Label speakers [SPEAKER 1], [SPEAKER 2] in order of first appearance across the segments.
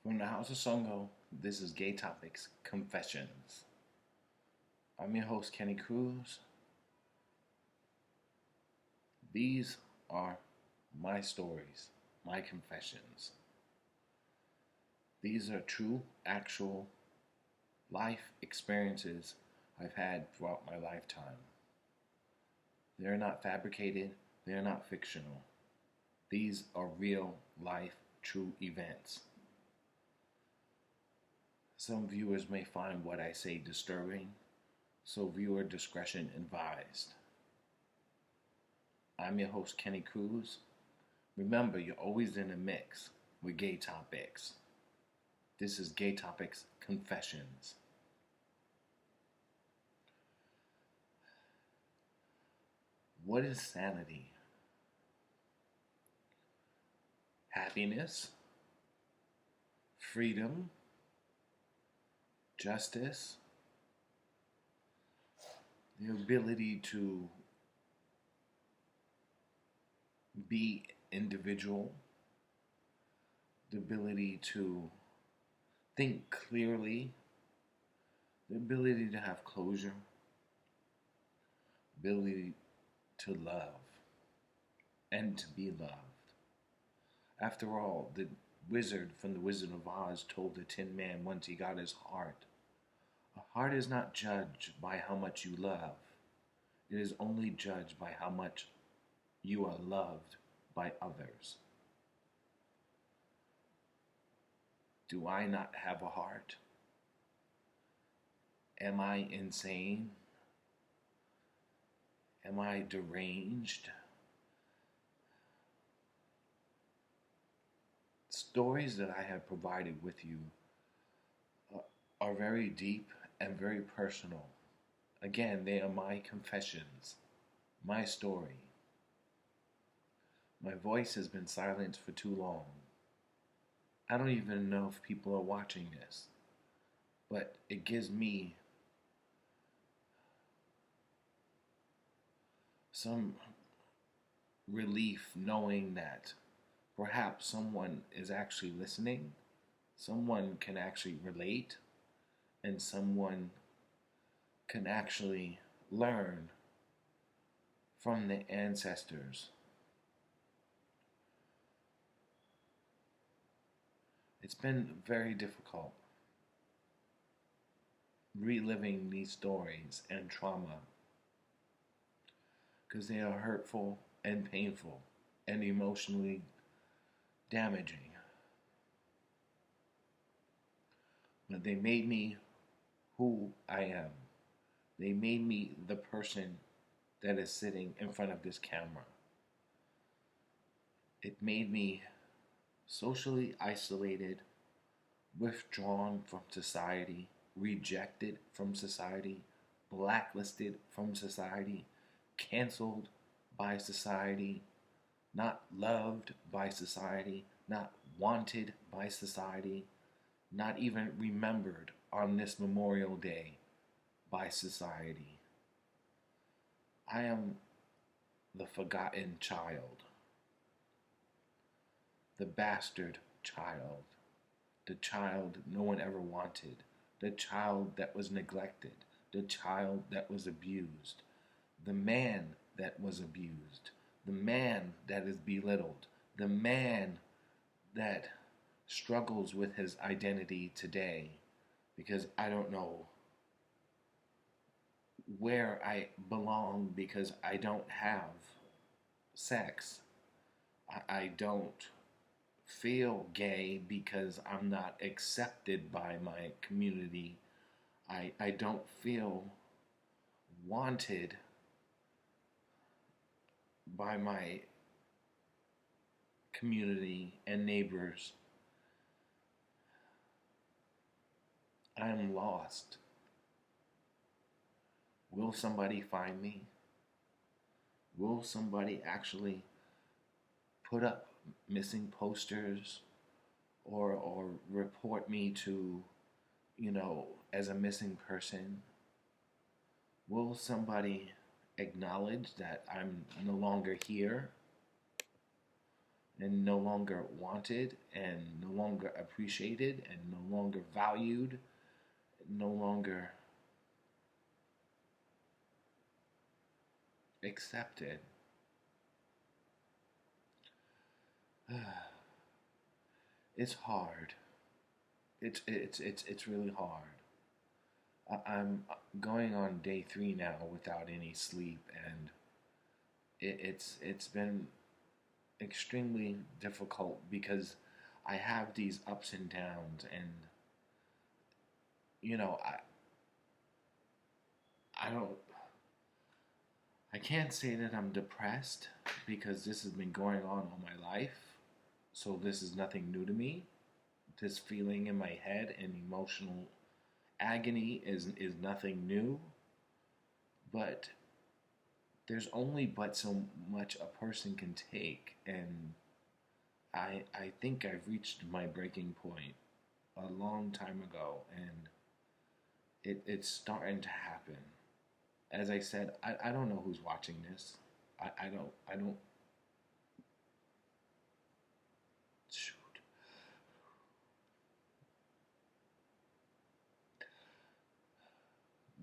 [SPEAKER 1] From the House of Songo, this is Gaytopix Confessions. I'm your host, Kenny Cruz. These are my stories, my confessions. These are true, actual life experiences I've had throughout my lifetime. They're not fabricated, they're not fictional. These are real life, true events. Some viewers may find what I say disturbing, so viewer discretion advised. I'm your host, Kenny Cruz. Remember, you're always in a mix with Gaytopix. This is Gaytopix Confessions. What is sanity? Happiness? Freedom? Justice? The ability to be individual, the ability to think clearly, the ability to have closure, ability to love and to be loved. After all, the wizard from the Wizard of Oz told the Tinman once he got his heart, a heart is not judged by how much you love. It is only judged by how much you are loved by others. Do I not have a heart? Am I insane? Am I deranged? Stories that I have provided with you are very deep and very personal. Again, they are my confessions, my story. My voice has been silenced for too long. I don't even know if people are watching this, but it gives me some relief knowing that perhaps someone is actually listening, someone can actually relate, and someone can actually learn from the ancestors. It's been very difficult reliving these stories and trauma because they are hurtful and painful and emotionally damaging. But they made me who I am. They made me the person that is sitting in front of this camera. It made me socially isolated, withdrawn from society, rejected from society, blacklisted from society, canceled by society, not loved by society, not wanted by society, not even remembered on this Memorial Day by society. I am the forgotten child, the bastard child, the child no one ever wanted, the child that was neglected, the child that was abused, the man that was abused, the man that is belittled, the man that struggles with his identity today because I don't know where I belong because I don't have sex. I don't feel gay because I'm not accepted by my community. I don't feel wanted by my community and neighbors. I am lost. Will somebody find me? Will somebody actually put up missing posters or report me to, as a missing person? Will somebody acknowledge that I'm no longer here? and no longer wanted and no longer appreciated and no longer valued, no longer accepted. It's hard. It's really hard. I'm going on day 3 now without any sleep, and it's been extremely difficult because I have these ups and downs, and you know I don't I can't say that I'm depressed because this has been going on all my life, so this is nothing new to me. This feeling in my head and emotional agony is nothing new, but there's only but so much a person can take, and I think I've reached my breaking point a long time ago, and it's starting to happen. As I said, I don't know who's watching this. I don't shoot.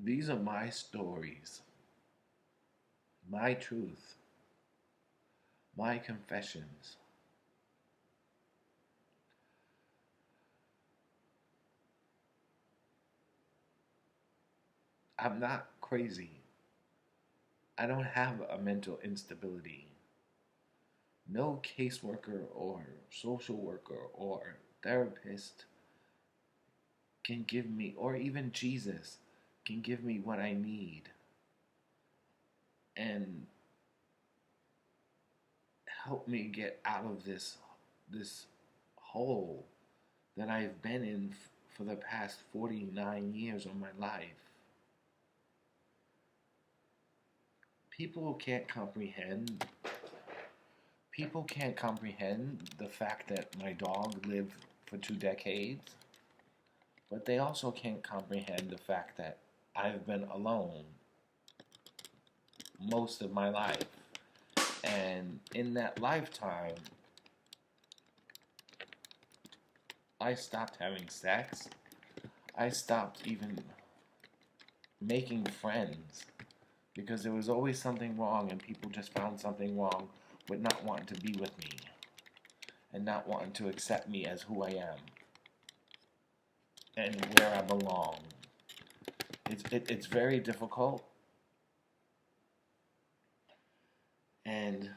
[SPEAKER 1] These are my stories, my truth, my confessions. I'm not crazy. I don't have a mental instability. No caseworker or social worker or therapist can give me, or even Jesus can give me what I need and help me get out of this hole that I've been in for the past 49 years of my life. People can't comprehend people can't comprehend the fact that my dog lived for 2 decades, but they also can't comprehend the fact that I've been alone most of my life. And in that lifetime, I stopped having sex. I stopped even making friends because there was always something wrong, and people just found something wrong with not wanting to be with me and not wanting to accept me as who I am and where I belong. It's very difficult, and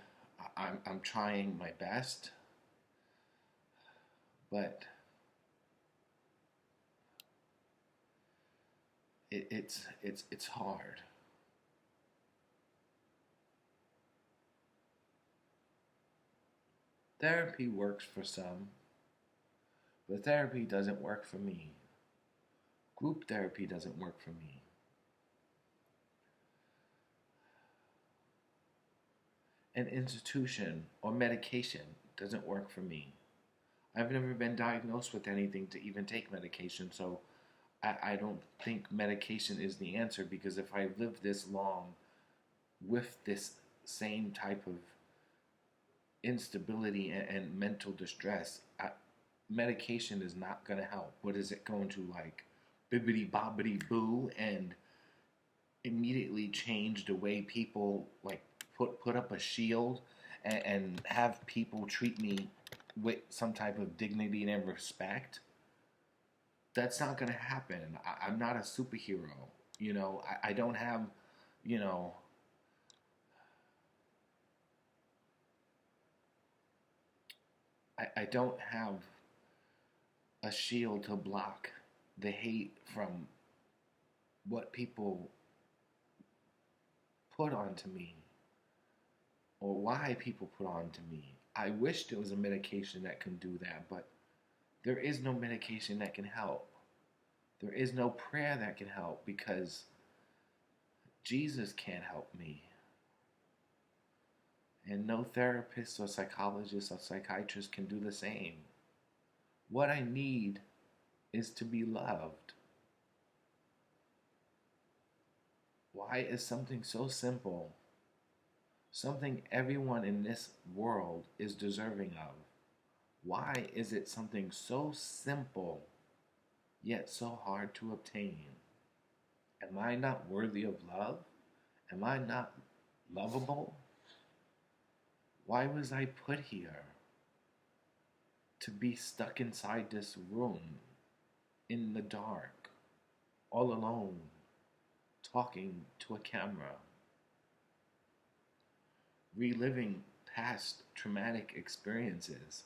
[SPEAKER 1] I'm trying my best, but it's hard. Therapy works for some, but therapy doesn't work for me. Group therapy doesn't work for me. An institution or medication doesn't work for me. I've never been diagnosed with anything to even take medication, so I don't think medication is the answer because if I live this long with this same type of instability and mental distress, medication is not going to help. What is it going to like bibbity bobbity boo and immediately change the way people like put up a shield and have people treat me with some type of dignity and respect? That's not going to happen. I'm not a superhero. I don't have, you know, I don't have a shield to block the hate from what people put onto me or why people put onto me. I wish there was a medication that can do that, but there is no medication that can help. There is no prayer that can help because Jesus can't help me. And no therapist or psychologist or psychiatrist can do the same. What I need is to be loved. Why is something so simple, something everyone in this world is deserving of. Why is it something so simple yet so hard to obtain? Am I not worthy of love? Am I not lovable? Why was I put here to be stuck inside this room in the dark, all alone, talking to a camera, reliving past traumatic experiences,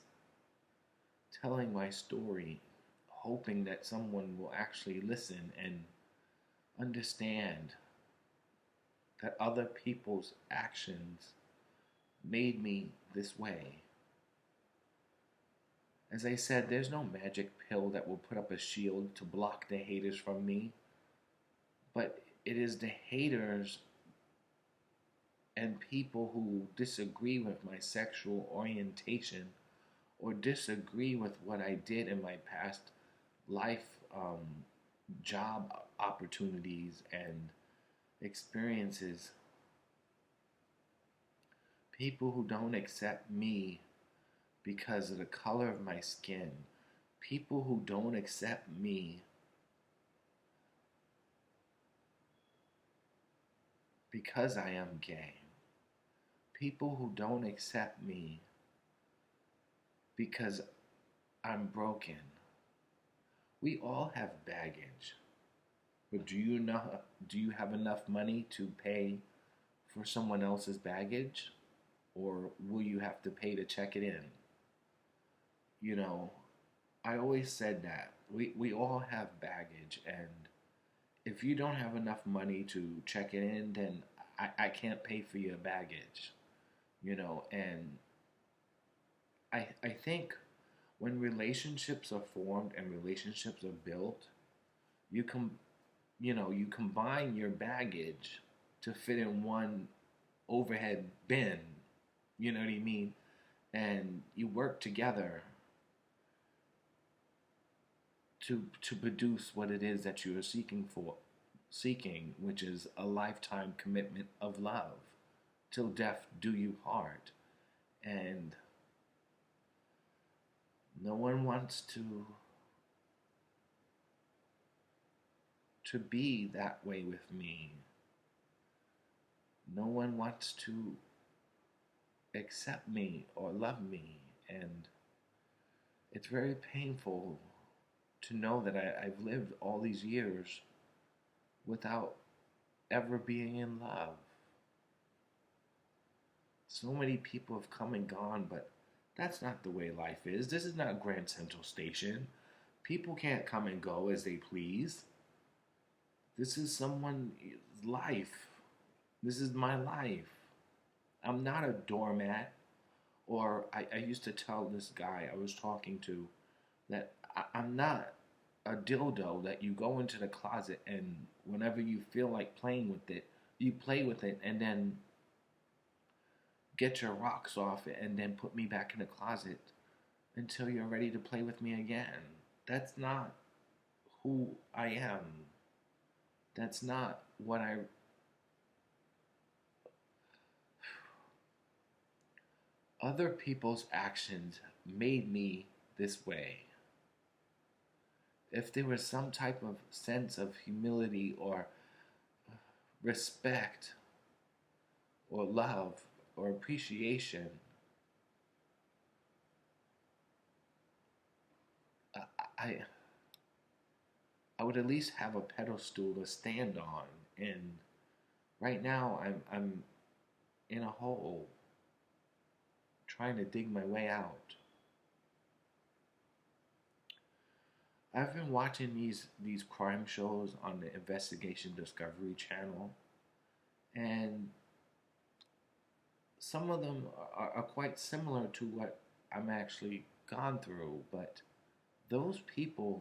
[SPEAKER 1] telling my story, hoping that someone will actually listen and understand that other people's actions made me this way. As I said, there's no magic pill that will put up a shield to block the haters from me, but it is the haters and people who disagree with my sexual orientation or disagree with what I did in my past life, job opportunities and experiences. People who don't accept me because of the color of my skin. People who don't accept me because I am gay. People who don't accept me because I'm broken. We all have baggage. But do you have enough money to pay for someone else's baggage? Or will you have to pay to check it in? You know, I always said that. We all have baggage, and if you don't have enough money to check it in, then I can't pay for your baggage. And I think when relationships are formed and relationships are built, you com you combine your baggage to fit in one overhead bin. You know what I mean? And you work together to produce what it is that you are seeking, which is a lifetime commitment of love, till death do you part. And no one wants to be that way with me. No one wants to accept me or love me, and it's very painful to know that I've lived all these years without ever being in love. So many people have come and gone, but that's not the way life is. This is not Grand Central Station. People can't come and go as they please. This is someone's life. This is my life. I'm not a doormat. Or I used to tell this guy I was talking to that I'm not a dildo that you go into the closet and whenever you feel like playing with it, you play with it and then get your rocks off it and then put me back in the closet until you're ready to play with me again. That's not who I am. That's not what I... Other people's actions made me this way. If there was some type of sense of humility or respect or love or appreciation, I I would at least have a pedestal to stand on. And right now I'm in a hole trying to dig my way out. I've been watching these crime shows on the Investigation Discovery Channel, and some of them are quite similar to what I'm actually gone through, but those people